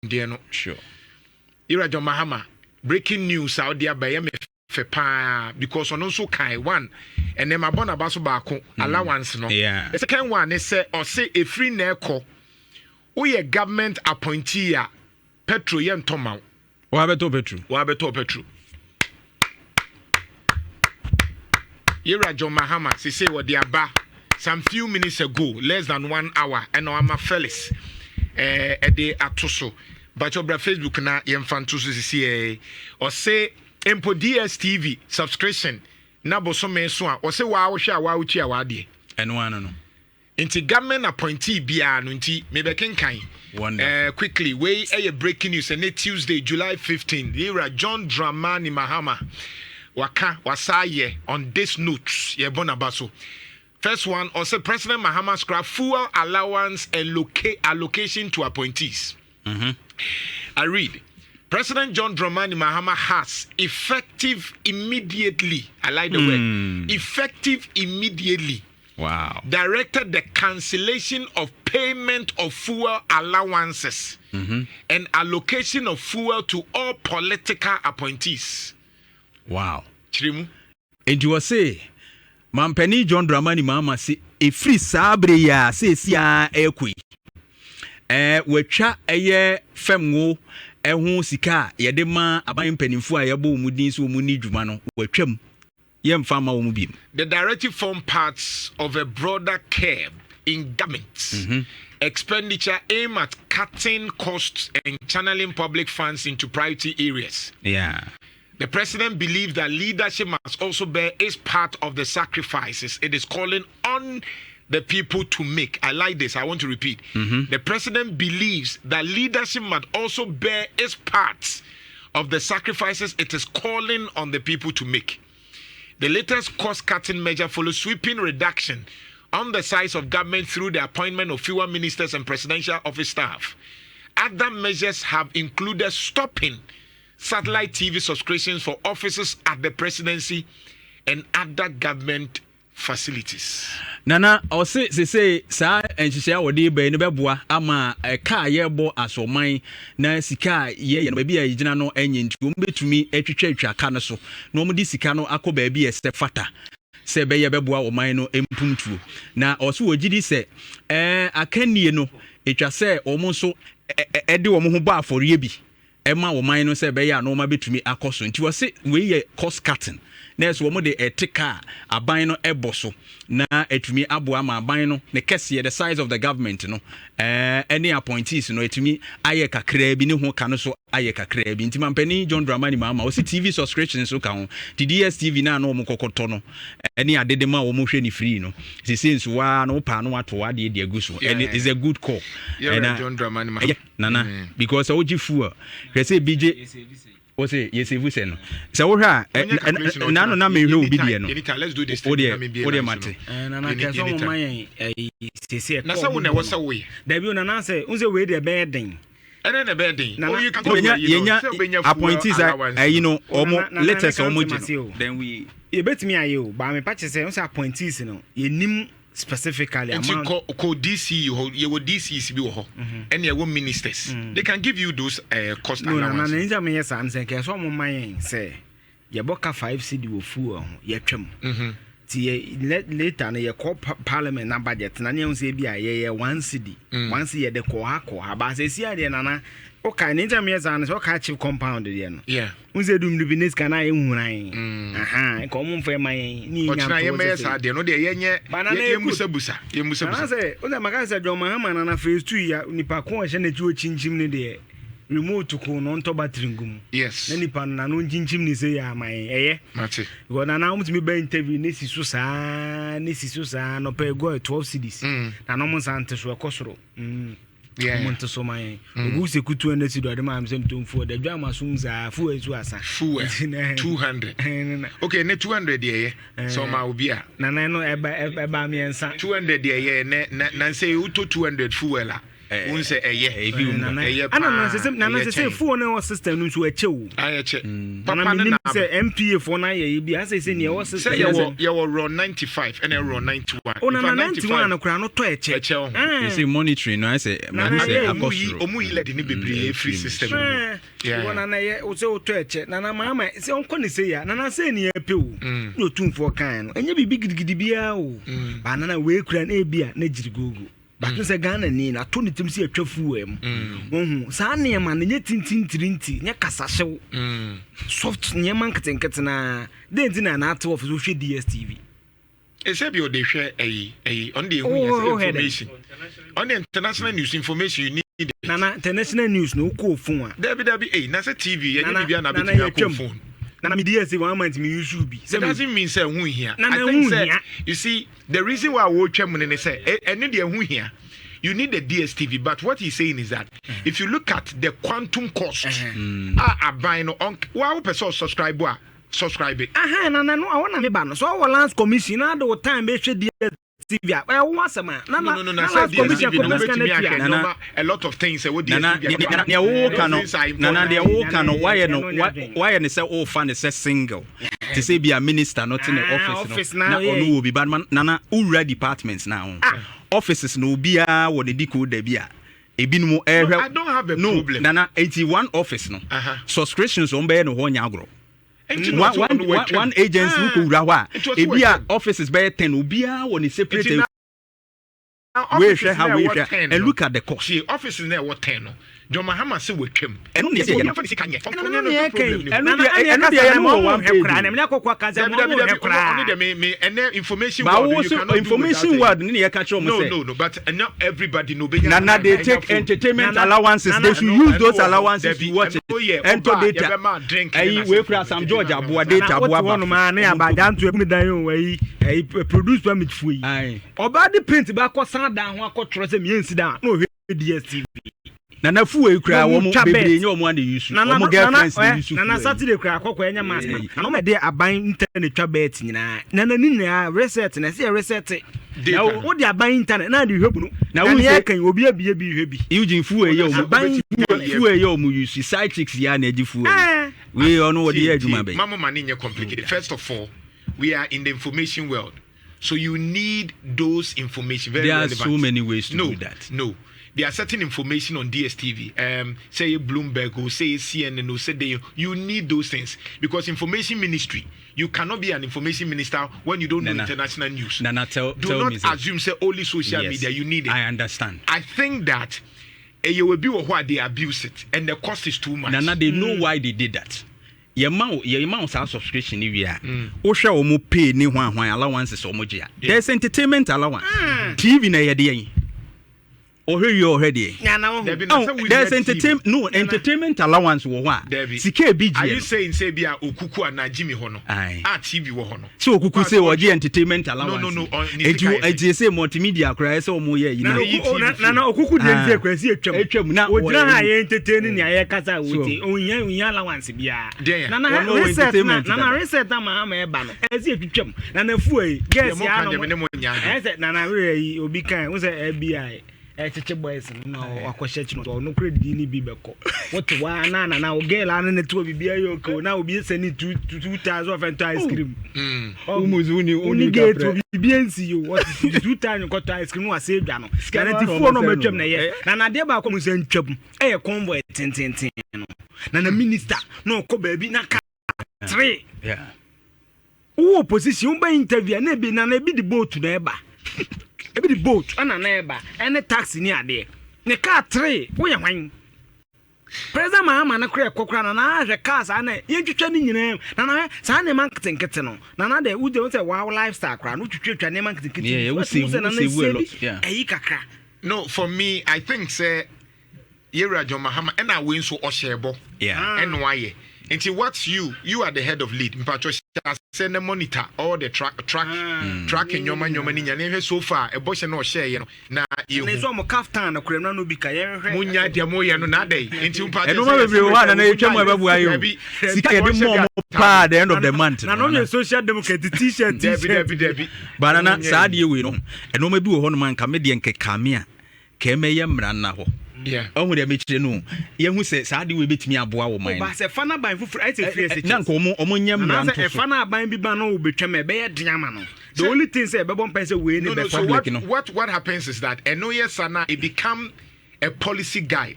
dear no. Sure. Nhyira John Mahama, breaking news out there by me because on also kai one and then my bona baso bako allowance no. Yeah. The second one is say or say a free neko. We a government appointee a Petro yen Tomau. Wabeto Petro. Nhyira John Mahama say what they are some few minutes ago, less than 1 hour, and now I'm a fellas a day at Tuso. But your Facebook na yemfantusu see or say Empo DSTV subscription na bosome so a or say wa hwa wa uchi awade and one no inti government appointee bia no nti mebe kenkan quickly we a breaking news and Tuesday July 15 Nhyira John Dramani Mahama waka wasaye on this notes ye bonabaso. First one, also President Mahama scrap fuel allowance and allocation to appointees. I read, President John Dramani Mahama has effective immediately, I like the word, effective immediately, directed the cancellation of payment of fuel allowances and allocation of fuel to all political appointees. Wow. Chirimu. And you say, Mampeni John Dramani Mahama si free sabre ya se sia ekwi wetwa eye femwo ehu sika ye de ma aban mpanimfu a yebo omudin so omuni dwuma no wetwam ye mfa ma wo mu bim. The directive form parts of a broader curve in government expenditure aimed at cutting costs and channeling public funds into priority areas. Yeah. The president believes that leadership must also bear its part of the sacrifices it is calling on the people to make. I like this. I want to repeat. The president believes that leadership must also bear its part of the sacrifices it is calling on the people to make. The latest cost-cutting measure follows sweeping reduction on the size of government through the appointment of fewer ministers and presidential office staff. Other measures have included stopping satellite TV subscriptions for offices at the presidency and other government facilities. Nana, or say sa enhihia wode be ne beboa ama ka yebo asoman na sika ye no bia yigina no enye nti o betumi atwitwa ka no so na o di sika no akoba bia ese fata se be ye beboa o man no empumtuo na o so wogidi se akanie no etwa se o mo so ede o mo ho ba afore bi Emma wo man no say be ya no ma betumi akoso nti wo se we ye cost cutting na so wo de etika aban no eboso na etumi aboa ma aban no ne kese the size of the government no any appointees no etumi aye kakra bi ne ho ka no so aye kakra bi nti mampani John Dramani Mahama wo se TV subscription so ka ho the DSTV na no mo kokoto no any adede ma wo mo hwe ni free no se since wa no pa no ato ade de aguso and it is a good call and John Dramani Mahama nana because oji fuel say BJ o say yes evu say no say wo hwa na no na me hwe obi de no let's do this o de mate nana ka so mo man sese na say wo na wo say we da bi nana say unse we de be den ene na be den o you can yenya appointees you know omo latest omo then we e betimi ayo ba me pa che say unse appointees no ye nim specifically amount ko DC you will DCs be ho and you ministers they can give you those cost allowance no na nja me yes am say ke so mo man say ye boka 5 cedi wo fu ho ye twem ti later na ye call parliament na budget na ne say bia ye 1 cedi 1 cedi ye de ko ha ba say si ade na na okay nja me yes am say okay chief compound there no yeah unse dum de business kana ye huran aha ko mo mfa man ni nya to ye me yes ade no de ye nye ye musabusa na say una maka say John Mahama na phase 2 ya nipa ko hye na ti o chinchim ne de remote ko no nto battery ngum yes na nipa na no chinchim ni say ya man eye mate go na na mutumi ba interview ne siso saa no pe go 12 cedis na no mo sante so ekosoro yeah monto so man ogu se kutu na si do de ma am sem tomfo da dwa masum za fu ezu asa fu 200 okay ne 200 de so ma obi a na no eba miensa 200 de na say uto 200 fuel un say eye ana na say phone no system no so echewu ayeche papa na say MPA for na ye bi ase say ne wo system ye wo raw 95 and raw 91 ona 91 no kra no to eche you say monitoring no I say akosuro omu ile de ne bebre free system ona na ye o say o to eche na mama say onko ne say ya na say ne epewu no tumfo kan no enye bibi gidigidi bia o ba na we kura na ebia na jirigogo ba tun say Ghana ni na to ne tim say atwafu em wohu sa ne ma ne tintintirinti nya kasahyew soft ne man ketenkete na den ti na ato of so hwe DSTV ese bi o de hwe on the information on the international news information you need na international news no ko phone a dabi na say TV ya ni bia na betia ko phone na me DS 1 month me use be it doesn't mean say hu here I think say you see the reason why we twem ne say ene de hu here you need the DSTV but what he's saying is that if you look at the quantum cost aban no on wa person subscribe it na no I want me ba no so our lands commission na the time be hwe DSTV a wasama na commission a lot of things say what DSTV na wo kana na wo kana why no say all fan say single to say be a minister not in the office no na onu will be bad man na ura departments now offices no bia wo de decode da bia ebinum I don't have a problem na 81 office no subscriptions on be no ho nya agro one agency who could rawa ebia offices be 10 obia wo ni separate we share how we share and look at the cost see offices na what 10 no John Mahama say we twem enu dey say enu dey no one page na me akokwa kaza mo me information word ni e ka kire mo say no but not everybody no be na they take entertainment allowances they should use those allowances to watch it enter data ayi we kura Sam George aboa data aboa ba no na abadanto e dan yo ayi produce permit fu yi oba di print ba ko san dan ho akotro say me ensi dan no DSTV na fu e kura wo mo bebre nye o mo ande use o mo girlfriends dey use na Saturday kura akokọ enya mask na o me dey aban internet twa bet nyina na ni nyina reset na say reset na o dey aban internet na dey hwebu no na wo say kan obi abie bi hwe bi Eugene fu e ye o mo use side chicks ya na edi fu e we ono wo dey adwuma be mama mani nye complicated first of all we are in the information world so you need those information very relevant there are so many ways to do that there are certain information on DSTV say Bloomberg or say CNN or say you need those things because information ministry you cannot be an information minister when you don't know international news do not assume say only social media you need it I understand I think that you will be what they abuse it and the cost is too much they know why they did that your amount of subscription if you are osha o mo pay ni hwan allowances o mo gia there's entertainment allowance TV na ye de already there's entertainment allowance wo ho sika bi are you saying say bia okuku ana Jimmy ho no TV wo ho no so okuku say wo ge entertainment allowance no edu say multimedia kra say o mo ye na okuku dey say kra si atwam na odina ha ye entertain ni aye kasa wote onya allowance bia na reset na Mahama e ba no ezi atwam na fu e guess ya no na we obi kan wo say FBI chiche boys no akoshe chino no credit ni bi beko what wa na o girl an ne to bibia yoko na obi send 2000 of ice cream umuzuni uni get to bibia nsi yo what 2000 ko ice cream wa se dwa no 94 no matwam na ye na de ba ko musan twam e convoy tententen no na minister no ko ba bi na ka 3 wo opposition ba interview na bi na bi di boat na eba ebi the boat ana na eba any taxi ni ade ne car 3 wo ye hwan President Mahama na kra kokra na ahwe cars ana ye twitwa ni nyina na sa na marketing kete no na de wo say wow lifestyle kra no twitwa ne marketing kete ayi kakra no for me I think say Nhyira John Mahama and we so oshebo and why until what you are the head of lead mpacho send the monitor all the tracking your man ni nyane so far e bo no share ye no na you na so mo kaftan na krem na no bi ka ye hwe munya de mo ye no na dey until mpacho e no ma bebre wo na etwa mo ababu ayo sika de mo pa at the end of the month na no social democrat t-shirt Debbie banana saa de we no e no ma bi wo ho no man ka me de nkekame a kɛmɛyɛ mmara na hɔ ɔhu deɛ mɛkyerɛ no yɛhu sɛ saa de wɔbɛtumi aboa wɔ man ba sɛ fa no aban foforɔ ayɛ sɛ free SHS na nka ɔmo nyɛ mmara nto so ɛfa no aban bi ba no wobɛtwam ɛbɛyɛ deama no the only thing sɛ ɛbɛbɔ mpa sɛ wei ne bɛfa what happens is that ɛno yɛ sana it become a policy guide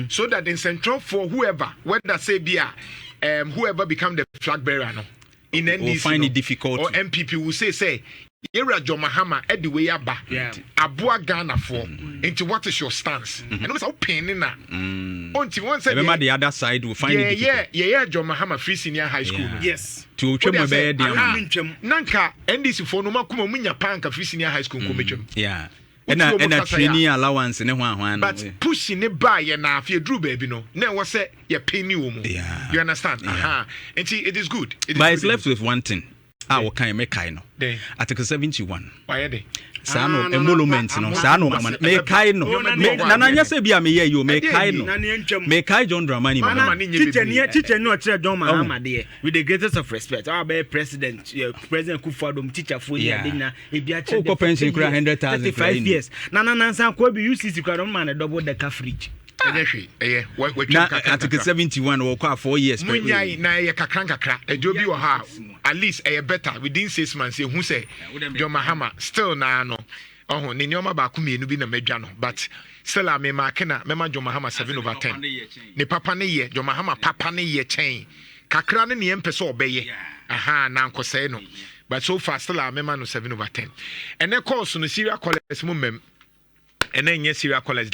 so that in central for whoever whether say be whoever become the flag bearer no in NDC will find it difficult or MPP will say Nhyira John Mahama the way aba aboa Ghana for into what is your stance and also pain na until one said the other side will find it difficult yeah John Mahama free senior high school yes to twem be dem nanka NDC for no makuma munya panka free senior high school kometwem ɛna training allowance ne ho ahwan but pushing ne ba ye na afie dru baby no na wo say ye penny wo mu you understand and it is good but it's left with one thing what kind make kai no article 71 why dey saa no emolument no saa no me kai no na na nyɛ sɛ bia me yɛ yo me kai no me kai John Dramani teacher no ɔkyerɛ John Mahama de with the greatest of respect our president Kufuor teacher for the na ebia kyerɛ ko pension kura 100,000 35 years na nsan ko bi UCC kura no man double decker fridge article 71 or 4 years munyai na ye kakra ejobi wo ha at least better within 6 months who say John Mahama still na no ne nyoma ba ko mienu bi na madwa no but still am na mema John Mahama 7/10 ne papa ne ye John Mahama papa ne ye chen kakra ne ne empese obeye na nkosai no but so far still am mema no 7/10 and course no Nhyira college mum and then yes Nhyira college